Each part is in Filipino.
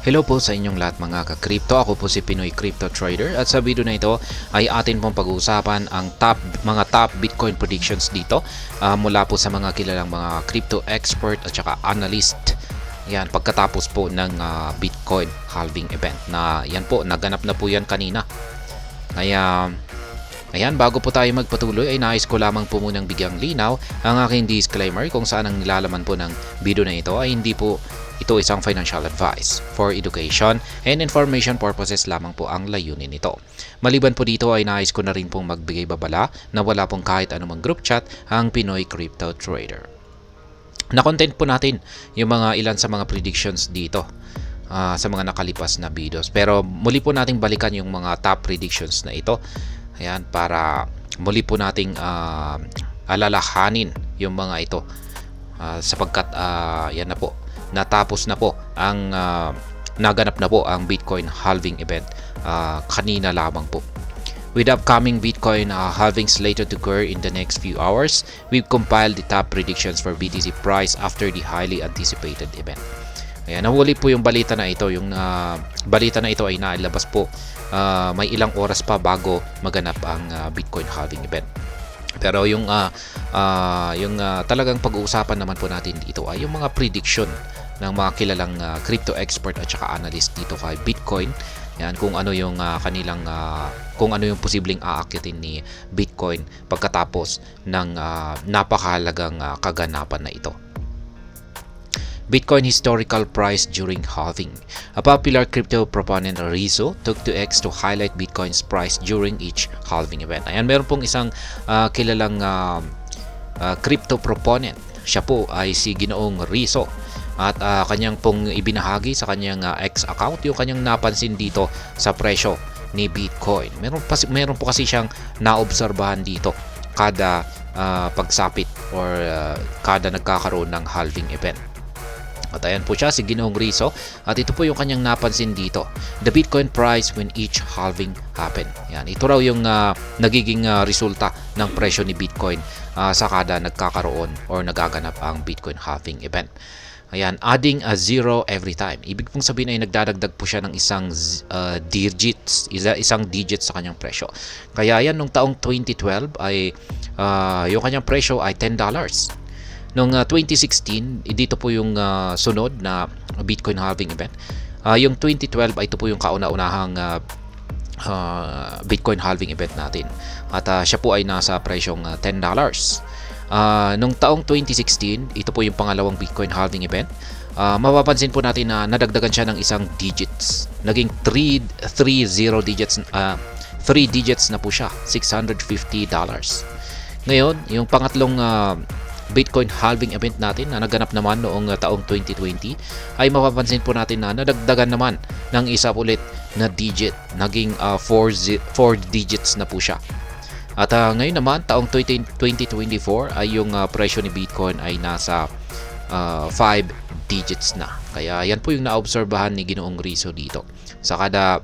Hello po sa inyong lahat mga ka-crypto. Ako po si Pinoy Crypto Trader at sa video na ito ay atin pong pag-uusapan ang mga top Bitcoin predictions dito mula po sa mga kilalang mga crypto expert at saka analyst. Yan, pagkatapos po ng Bitcoin halving event na yan po, naganap na po yan kanina. Kaya ayan, bago po tayo magpatuloy ay nais ko lamang po munang bigyang linaw ang aking disclaimer kung saan ang nilalaman po ng video na ito ay hindi po ito isang financial advice. For education and information purposes lamang po ang layunin nito. Maliban po dito ay nais ko na rin pong magbigay babala na wala pong kahit anumang group chat ang Pinoy Crypto Trader. Na-content po natin yung mga ilan sa mga predictions dito sa mga nakalipas na videos. Pero muli po nating balikan yung mga top predictions na ito. Ayan, para muli po nating alalahanin yung mga ito sapagkat yan na po, natapos na po ang naganap na po ang Bitcoin halving event kanina lamang po. With upcoming Bitcoin halving slated to occur in the next few hours, we've compiled the top predictions for BTC price after the highly anticipated event. Ayan, nahuli po yung balita na ito. Yung balita na ito ay nailabas po may ilang oras pa bago maganap ang Bitcoin halving event. Pero yung talagang pag-uusapan naman po natin dito ay yung mga prediction ng mga kilalang crypto expert at saka analyst dito kay Bitcoin. Yan, kung ano yung kanilang kung ano yung posibleng aakyatin ni Bitcoin pagkatapos ng napakahalagang kaganapan na ito. Bitcoin historical price during halving. A popular crypto proponent, Rizzo, took to X to highlight Bitcoin's price during each halving event. Ayan, meron pong isang kilalang crypto proponent. Siya po ay si Ginoong Rizzo. At kanyang pong ibinahagi sa kanyang X account yung kanyang napansin dito sa presyo ni Bitcoin. Meron po kasi siyang naobserbahan dito kada pagsapit or kada nagkakaroon ng halving event. At ayan po siya, si Ginoong Rizzo. At ito po yung kanyang napansin dito. The Bitcoin price when each halving happen. Yan, ito raw yung nagiging resulta ng presyo ni Bitcoin sa kada nagkakaroon or nagaganap ang Bitcoin halving event. Ayan, adding a zero every time. Ibig pong sabihin ay nagdadagdag po siya ng isang digit sa kanyang presyo. Kaya yan, nung taong 2012 ay yung kanyang presyo ay $10. Noong 2016, dito po yung sunod na Bitcoin halving event. Yung 2012 ay ito po yung kauna-unahang Bitcoin halving event natin. At siya po ay nasa presyong $10. Noong taong 2016, ito po yung pangalawang Bitcoin halving event. Mapapansin po natin na nadagdagan siya ng isang digits. Naging 3 digits na po siya, $650. Ngayon, yung pangatlong Bitcoin halving event natin na naganap naman noong taong 2020 ay mapapansin po natin na nadagdagan naman ng isa ulit na digit. Naging 4 digits na po siya. At ngayon naman, taong 2024 ay yung presyo ni Bitcoin ay nasa 5 digits na. Kaya yan po yung naobserbahan ni Ginoong Rizzo dito. Sa kada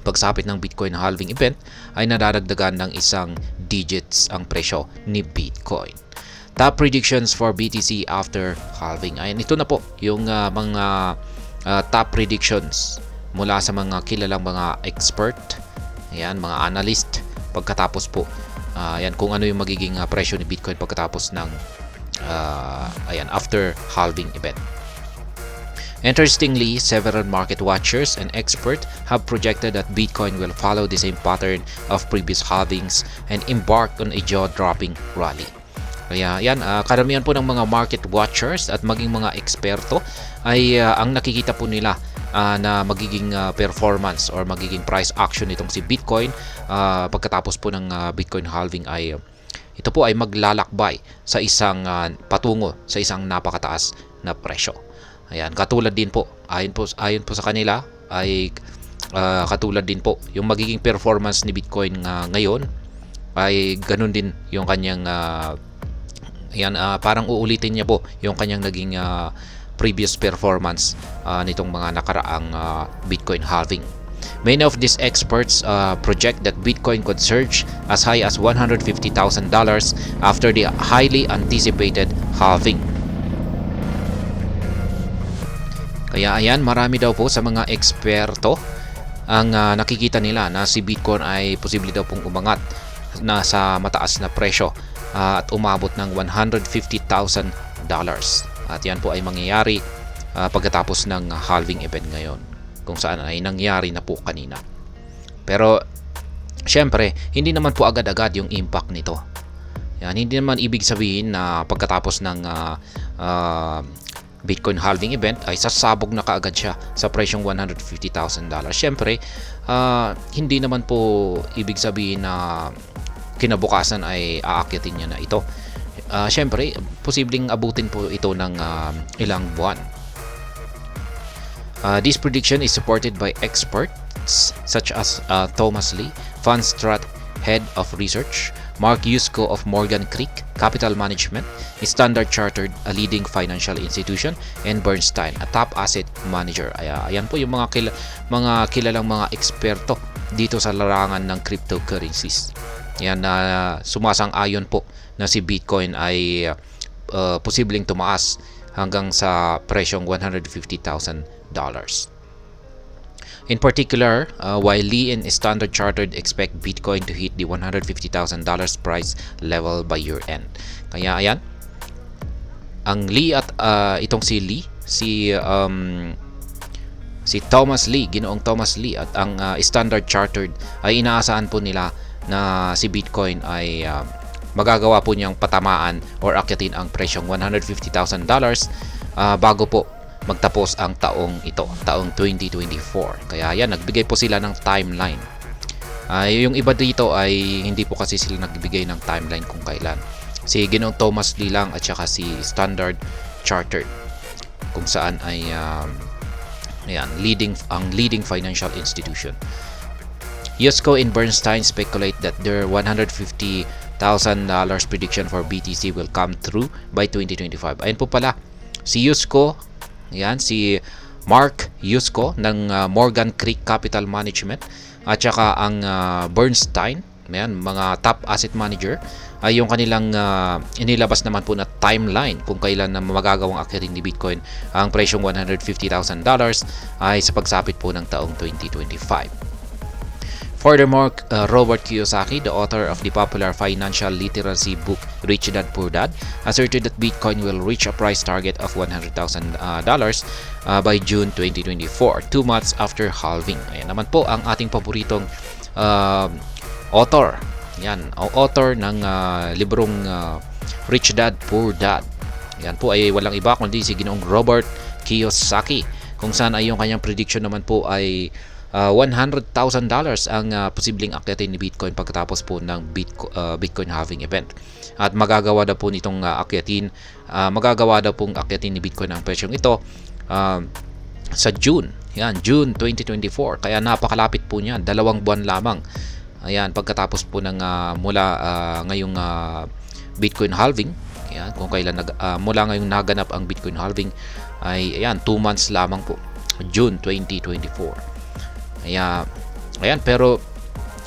pagsapit ng Bitcoin halving event ay nadadagdagan ng isang digits ang presyo ni Bitcoin. Top predictions for BTC after halving. Ayan, ito na po yung mga top predictions mula sa mga kilalang mga expert, ayan, mga analyst pagkatapos po ayan, kung ano yung magiging presyo ni Bitcoin pagkatapos ng ayan, after halving event. Interestingly, several market watchers and experts have projected that Bitcoin will follow the same pattern of previous halvings and embark on a jaw-dropping rally. Kaya yan, karamihan po ng mga market watchers at maging mga eksperto ay ang nakikita po nila na magiging performance or magiging price action nitong si Bitcoin pagkatapos po ng Bitcoin halving ay ito po ay maglalakbay sa isang patungo sa isang napakataas na presyo. Ayan, katulad din po, ayon po sa kanila ay katulad din po yung magiging performance ni Bitcoin ngayon ay ganun din yung kanyang ayan, parang uulitin niya po yung kanyang naging previous performance nitong mga nakaraang Bitcoin halving. Many of these experts project that Bitcoin could surge as high as $150,000 after the highly anticipated halving. Kaya ayan, marami daw po sa mga eksperto ang nakikita nila na si Bitcoin ay posible daw pong umangat na sa mataas na presyo at umabot ng $150,000. At yan po ay mangyayari pagkatapos ng halving event ngayon, kung saan ay nangyari na po kanina. Pero syempre, hindi naman po agad-agad yung impact nito. Yan, hindi naman ibig sabihin na pagkatapos ng Bitcoin halving event ay sasabog na kaagad siya sa presyong $150,000. Syempre, hindi naman po ibig sabihin na kinabukasan ay aakyatin niya na ito. Syempre, posibleng abutin po ito ng ilang buwan. This prediction is supported by experts such as Thomas Lee, Fundstrat Head of Research, Mark Yusko of Morgan Creek Capital Management, Standard Chartered, a leading financial institution, and Bernstein, a top asset manager. Ayan po yung mga kilalang mga eksperto dito sa larangan ng cryptocurrencies. Yan na sumasang-ayon po na si Bitcoin ay posibleng tumaas hanggang sa presyong $150,000. In particular, while Lee and Standard Chartered expect Bitcoin to hit the $150,000 price level by year-end. Kaya ayan, ang Lee at itong si Lee, si Thomas Lee, Ginoong Thomas Lee at ang Standard Chartered ay inaasahan po nila na si Bitcoin ay magagawa po niyang patamaan or akyatin ang presyong $150,000 bago po magtapos ang taong 2024. Kaya yan, nagbigay po sila ng timeline. Yung iba dito ay hindi po kasi sila nagbigay ng timeline kung kailan. Si Ginoong Thomas Lee lang at saka si Standard Chartered, kung saan ay leading financial institution. Yusko and Bernstein speculate that their $150,000 prediction for BTC will come through by 2025. Ayun po pala, si Yusko, yan, si Mark Yusko ng Morgan Creek Capital Management at saka ang Bernstein, yan, mga top asset manager, ay yung kanilang inilabas naman po na timeline kung kailan na magagawang akyatin ni Bitcoin ang presyong $150,000 ay sa pagsapit po ng taong 2025. Furthermore, Robert Kiyosaki, the author of the popular financial literacy book Rich Dad Poor Dad, asserted that Bitcoin will reach a price target of $100,000 by June 2024, 2 months after halving. Ayan naman po ang ating paboritong author. Yan, author ng librong Rich Dad Poor Dad. Yan po ay walang iba kundi si Ginoong Robert Kiyosaki, kung saan ay yung kanyang prediction naman po ay $100,000 ang posibleng akyatin ni Bitcoin pagkatapos po ng Bitcoin halving event. At magagawa daw po nitong akyatin ni Bitcoin ang presyong ito sa June. Yan, June 2024. Kaya napakalapit po niyan, 2 buwan lamang. Ayan, pagkatapos po ng mula ngayong Bitcoin halving. Ayan, kung kailan mula ngayong naganap ang Bitcoin halving ay ayan, 2 months lamang po, June 2024. Ayan, pero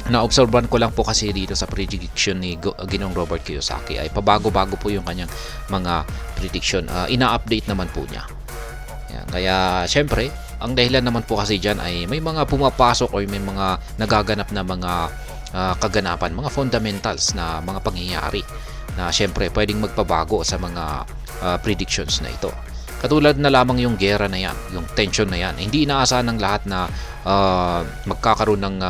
naobserban ko lang po kasi dito sa prediction ni Ginoong Robert Kiyosaki ay pabago-bago po yung kanyang mga prediction. Ina-update naman po niya. Ayan, kaya syempre, ang dahilan naman po kasi dyan ay may mga pumapasok o may mga nagaganap na mga kaganapan, mga fundamentals na mga pangyayari na syempre pwedeng magpabago sa mga predictions na ito. Katulad na lamang yung gera na yan, yung tension na yan. Hindi inaasahan ng lahat na magkakaroon ng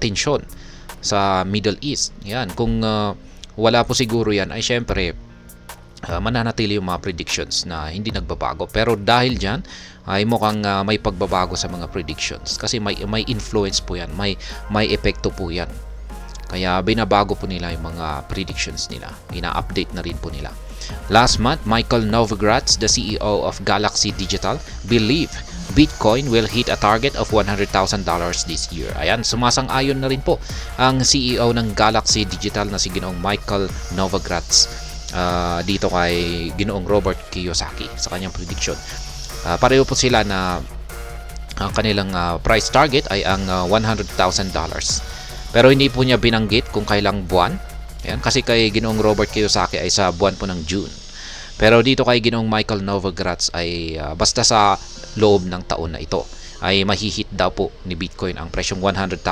tension sa Middle East. Yan, kung wala po siguro yan, ay syempre mananatili yung mga predictions na hindi nagbabago. Pero dahil dyan, ay mukhang may pagbabago sa mga predictions. Kasi may influence po yan, may epekto po yan. Kaya binabago po nila yung mga predictions nila. Ina-update na rin po nila. Last month, Michael Novogratz, the CEO of Galaxy Digital, believed Bitcoin will hit a target of $100,000 this year. Ayan, sumasang-ayon na rin po ang CEO ng Galaxy Digital na si Ginoong Michael Novogratz dito kay Ginoong Robert Kiyosaki sa kanyang prediction. Pareho po sila na ang kanilang price target ay ang $100,000. Pero hindi po niya binanggit kung kailang buwan. Ayan, kasi kay Ginoong Robert Kiyosaki ay sa buwan po ng June. Pero dito kay Ginoong Michael Novogratz ay basta sa loob ng taon na ito ay mahihit daw po ni Bitcoin ang presyong $100,000.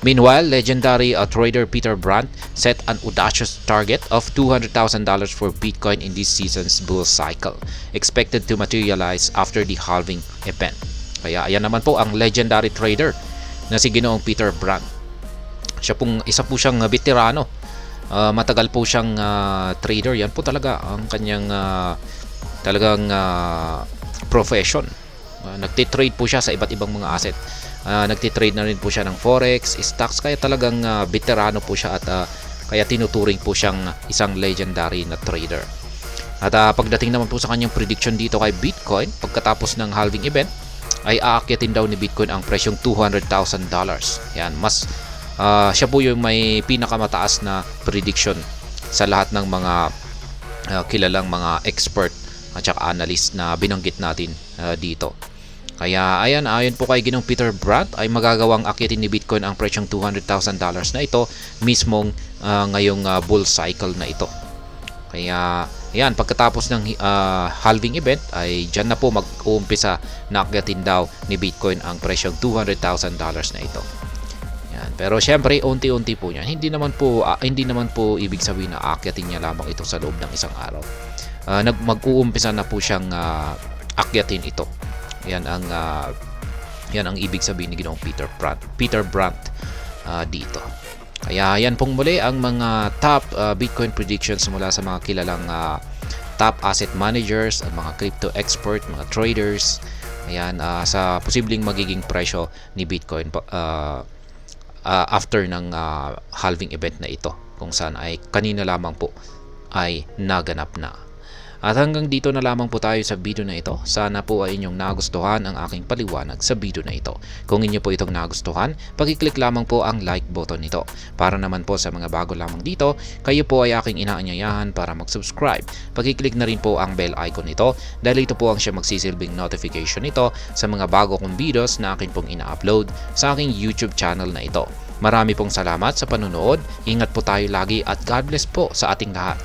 Meanwhile, legendary trader Peter Brandt set an audacious target of $200,000 for Bitcoin in this season's bull cycle, expected to materialize after the halving event. Kaya ayan naman po ang legendary trader na si Ginoong Peter Brandt. Isa po siyang veterano. Matagal po siyang trader. Yan po talaga ang kanyang talagang profession. Nagtitrade po siya sa iba't ibang mga asset. Nagtitrade na rin po siya ng forex, stocks, kaya talagang veterano po siya at kaya tinuturing po siyang isang legendary na trader. At pagdating naman po sa kanyang prediction dito kay Bitcoin, pagkatapos ng halving event, ay aakyatin daw ni Bitcoin ang presyong $200,000. Yan, siya po yung may pinakamataas na prediction sa lahat ng mga kilalang mga expert at saka analyst na binanggit natin dito. Kaya ayan, ayon po kay Ginoong Peter Brandt ay magagawang akyatin ni Bitcoin ang presyong $200,000 na ito mismong ngayong bull cycle na ito. Kaya ayan, pagkatapos ng halving event ay dyan na po mag-uumpisa na akyatin daw ni Bitcoin ang presyong $200,000 na ito. Yan. Pero syempre unti-unti po niyan. Hindi naman po ibig sabihin na aakyatin niya lamang ito sa loob ng isang araw. Mag-uumpisa na po siyang akyatin ito. Yan ang ibig sabihin ni Ginoong Peter Brandt dito. Kaya yan pong muli ang mga top Bitcoin predictions mula sa mga kilalang top asset managers, at mga crypto expert, mga traders. Ayan, sa posibleng magiging presyo ni Bitcoin after ng halving event na ito, kung saan ay kanina lamang po ay naganap na. At hanggang dito na lamang po tayo sa video na ito. Sana po ay inyong nagustuhan ang aking paliwanag sa video na ito. Kung inyo po itong nagustuhan, pag-click lamang po ang like button nito. Para naman po sa mga bago lamang dito, kayo po ay aking inaanyayahan para mag-subscribe. Pag-click na rin po ang bell icon nito dahil ito po ang siya magsisilbing notification nito sa mga bago kong videos na akin pong ina-upload sa aking YouTube channel na ito. Marami pong salamat sa panunood. Ingat po tayo lagi at God bless po sa ating lahat.